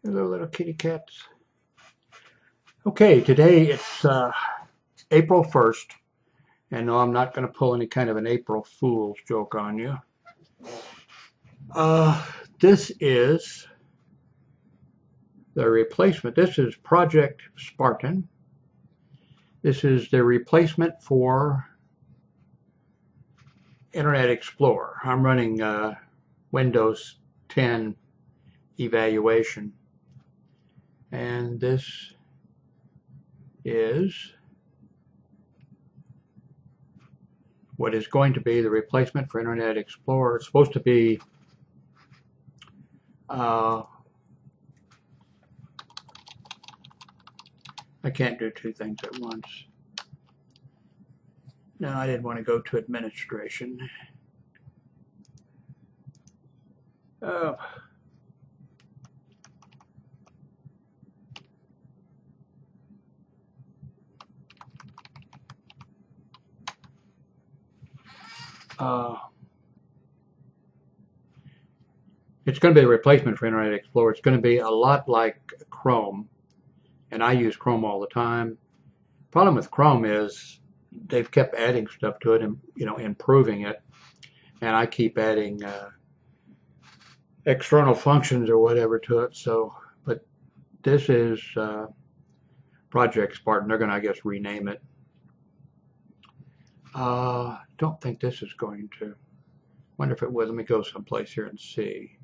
Hello, little kitty cats. Okay, today it's April 1st, and no, I'm not going to pull any kind of an April Fool's joke on you. Uh, this is the replacement. This is Project Spartan. This is the replacement for Internet Explorer. I'm running Windows 10 evaluation, and this is what is going to be the replacement for Internet Explorer. It's supposed to be I can't do two things at once. No, I didn't want to go to administration. Oh. It's going to be a replacement for Internet Explorer. It's going to be a lot like Chrome, and I use Chrome all the time. Problem with Chrome is they've kept adding stuff to it and improving it, and I keep adding external functions or whatever to it. So, but this is Project Spartan. They're going to, I guess, rename it. Don't think this is going to. Wonder if it would. Let me go someplace here and see.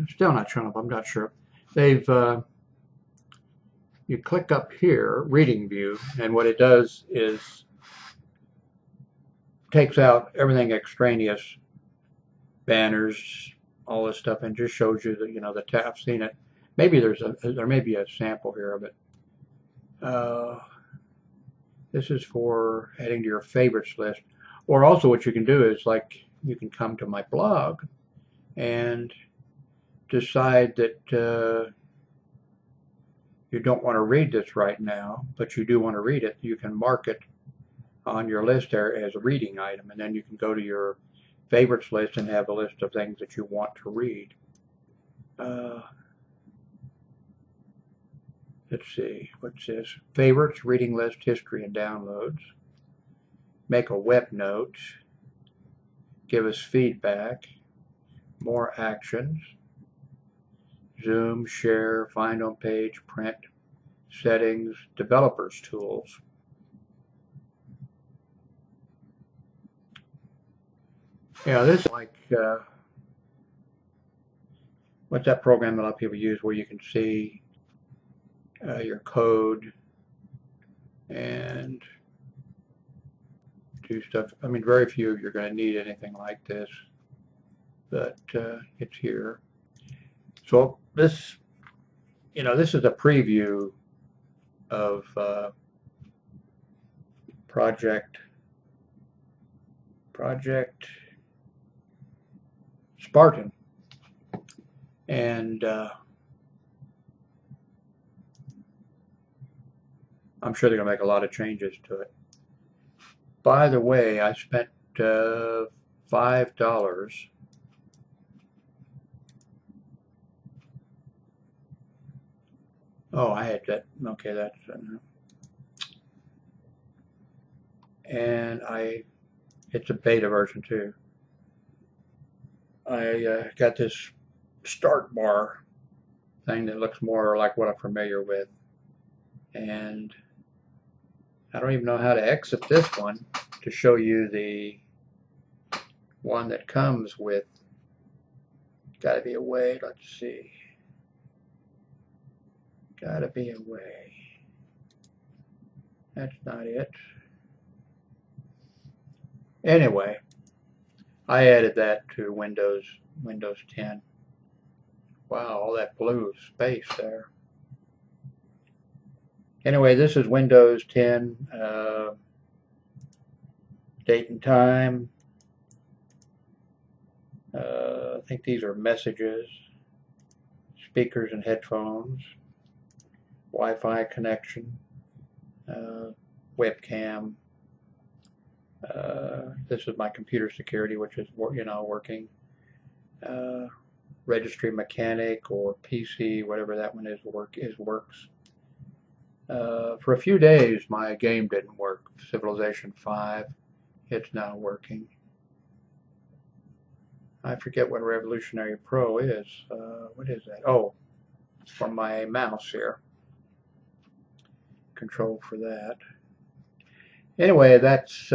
Still not showing up. I'm not sure. They've you click up here, Reading View, and what it does is takes out everything extraneous, banners, all this stuff, and just shows you the the tab. I've seen it. Maybe there may be a sample here of it. This is for adding to your favorites list, or also what you can do is like you can come to my blog and decide that you don't want to read this right now, but you do want to read it. You can mark it on your list there as a reading item, and then you can go to your favorites list and have a list of things that you want to read. Let's see, what's this? Favorites, reading list, history, and downloads. Make a web note. Give us feedback. More actions. Zoom, share, find on page, print, settings, developers tools. Yeah, this is like what's that program that a lot of people use where you can see your code and do stuff. I mean, very few of you are going to need anything like this, but it's here. So this, this is a preview of Project Spartan, and I'm sure they're going to make a lot of changes to it. By the way, I spent $5. Oh, I had that. Okay, that's and it's a beta version too. I got this start bar thing that looks more like what I'm familiar with, and I don't even know how to exit this one to show you the one that comes with. Got to be a way. Let's see. Got to be a way. That's not it. Anyway, I added that to Windows 10. Wow, all that blue space there. Anyway, this is Windows 10, date and time. I think these are messages, speakers and headphones, Wi-Fi connection, webcam, this is my computer security, which is working. Uh, Registry mechanic or PC, whatever that one is, works. For a few days, my game didn't work. Civilization 5, it's now working. I forget what Revolutionary Pro is. What is that? Oh, from my mouse here. Control for that. Anyway, that's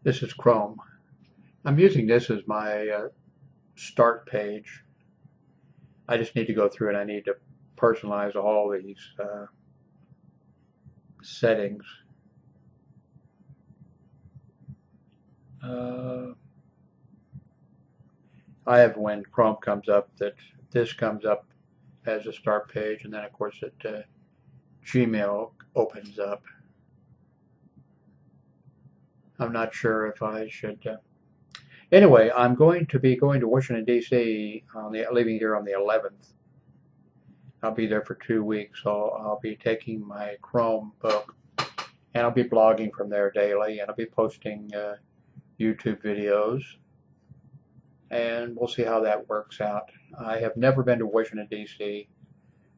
this is Chrome. I'm using this as my start page. I just need to go through and I need to personalize all these settings. I have when Chrome comes up that this comes up as a start page, and then of course Gmail opens up. I'm not sure if I should. Anyway, I'm going to be going to Washington D.C. leaving here on the 11th. I'll be there for 2 weeks, so I'll be taking my Chromebook and I'll be blogging from there daily, and I'll be posting YouTube videos, and we'll see how that works out. I have never been to Washington D.C.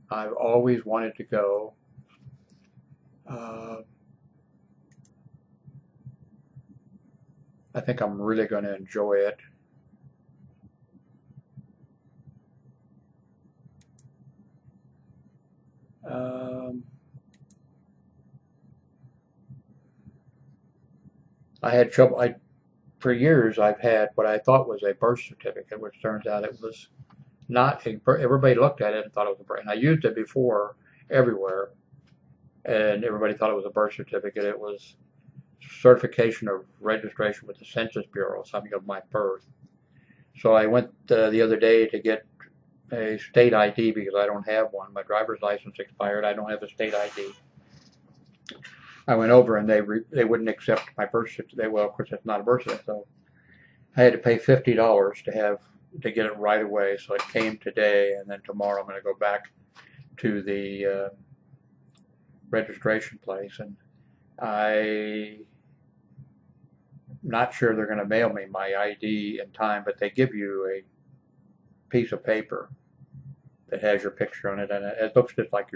I've always wanted to go. I think I'm really going to enjoy it. I had trouble. For years, I've had what I thought was a birth certificate, which turns out it was not a. Everybody looked at it and thought it was a birth. And I used it before everywhere, and everybody thought it was a birth certificate. It was certification of registration with the Census Bureau, something of my birth. So I went the other day to get a state ID because I don't have one. My driver's license expired. I don't have a state ID. I went over and they wouldn't accept my birth certificate. Well, of course, it's not a birth certificate, so I had to pay $50 to get it right away. So it came today, and then tomorrow I'm going to go back to the registration place, and I'm not sure they're going to mail me my ID in time, but they give you a piece of paper that has your picture on it, and it looks just like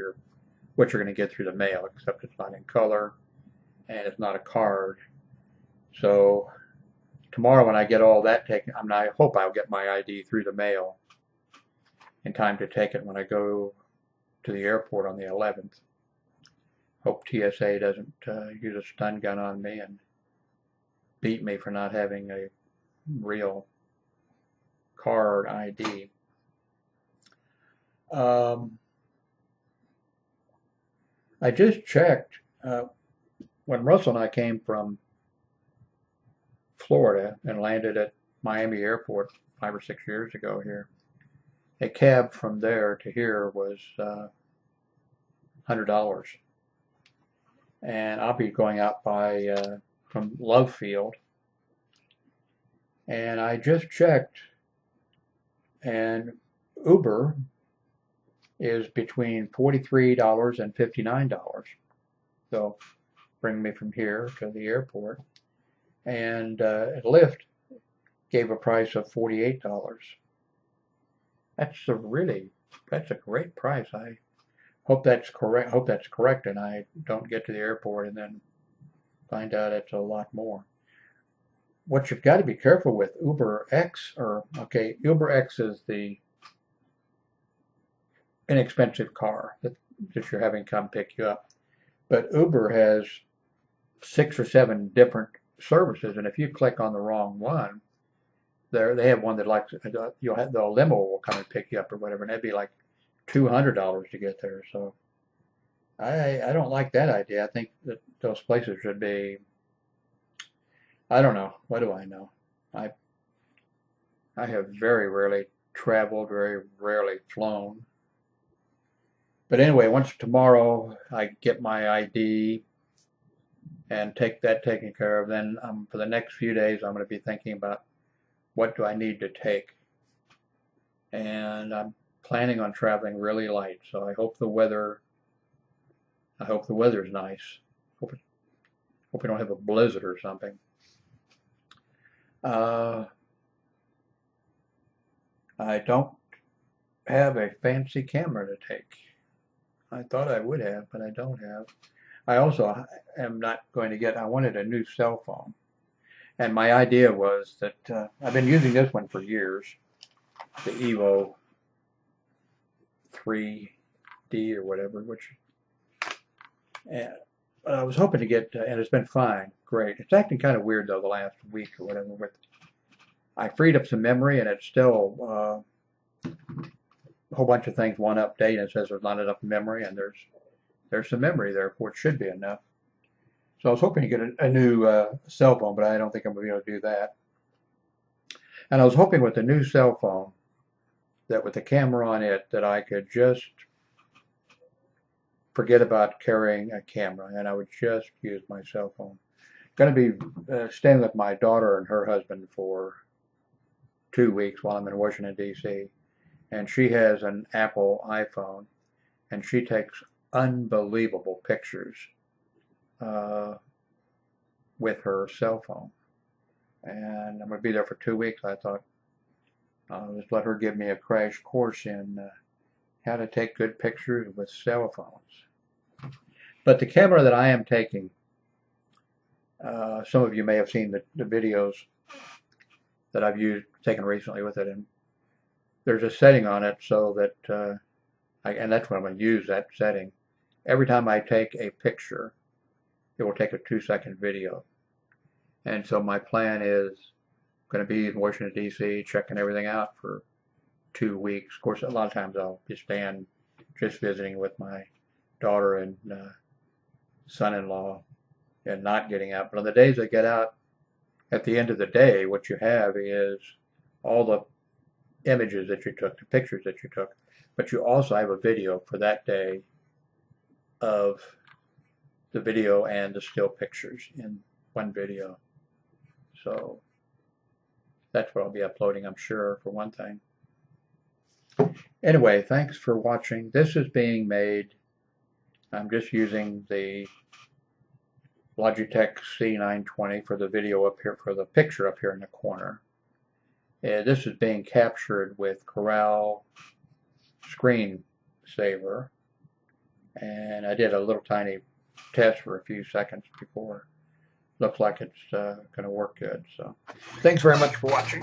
what you're going to get through the mail, except it's not in color and it's not a card. So tomorrow when I get all that taken, I hope I'll get my ID through the mail in time to take it when I go to the airport on the 11th. Hope TSA doesn't use a stun gun on me and beat me for not having a real card ID. I just checked when Russell and I came from Florida and landed at Miami Airport 5 or 6 years ago here. A cab from there to here was $100, and I'll be going out by from Love Field, and I just checked, and Uber is between $43 and $59. So bring me from here to the airport. And Lyft gave a price of $48. That's a great price. I hope that's correct, and I don't get to the airport and then find out it's a lot more. What you've got to be careful with Uber X, Uber X is the inexpensive car that you're having come pick you up. But Uber has 6 or 7 different services, and if you click on the wrong one, they have one that the limo will come and pick you up or whatever, and that'd be like $200 to get there. So I don't like that idea. I think that those places should be. I don't know. What do I know? I have very rarely traveled, very rarely flown. But anyway, once tomorrow I get my ID and take that taken care of, then for the next few days I'm going to be thinking about what do I need to take. And I'm planning on traveling really light, so I hope the weather I hope the weather's nice. Hope we don't have a blizzard or something. I don't have a fancy camera to take. I thought I would have, but I don't have. I also am not going to get, I wanted a new cell phone. And my idea was that I've been using this one for years, the Evo 3D or whatever, but I was hoping to get, and it's been fine, great. It's acting kind of weird though the last week or whatever. But I freed up some memory, and it's still a whole bunch of things want to update, and it says there's not enough memory, and there's some memory there, which should be enough. So I was hoping to get a new cell phone, but I don't think I'm going to be able to do that. And I was hoping with the new cell phone that with the camera on it that I could just forget about carrying a camera, and I would just use my cell phone. I'm going to be staying with my daughter and her husband for 2 weeks while I'm in Washington, D.C., and she has an Apple iPhone, and she takes unbelievable pictures with her cell phone. And I'm going to be there for 2 weeks. I thought I'll just let her give me a crash course in how to take good pictures with cell phones. But the camera that I am taking, some of you may have seen the videos that I've taken recently with it, and there's a setting on it so that, and that's what I'm going to use, that setting. Every time I take a picture, it will take a 2-second video. And so my plan is going to be in Washington, D.C., checking everything out for 2 weeks. Of course, a lot of times I'll be staying, just visiting with my daughter and son-in-law and not getting out. But on the days I get out, at the end of the day, what you have is all the images that you took, the pictures that you took, but you also have a video for that day of the video and the still pictures in one video. So that's what I'll be uploading, I'm sure, for one thing. Anyway, thanks for watching. This is being made, I'm just using the Logitech C920 for the video up here, for the picture up here in the corner. This is being captured with Corel Screen Saver, and I did a little tiny test for a few seconds before. Looks like it's going to work good. So, thanks very much for watching.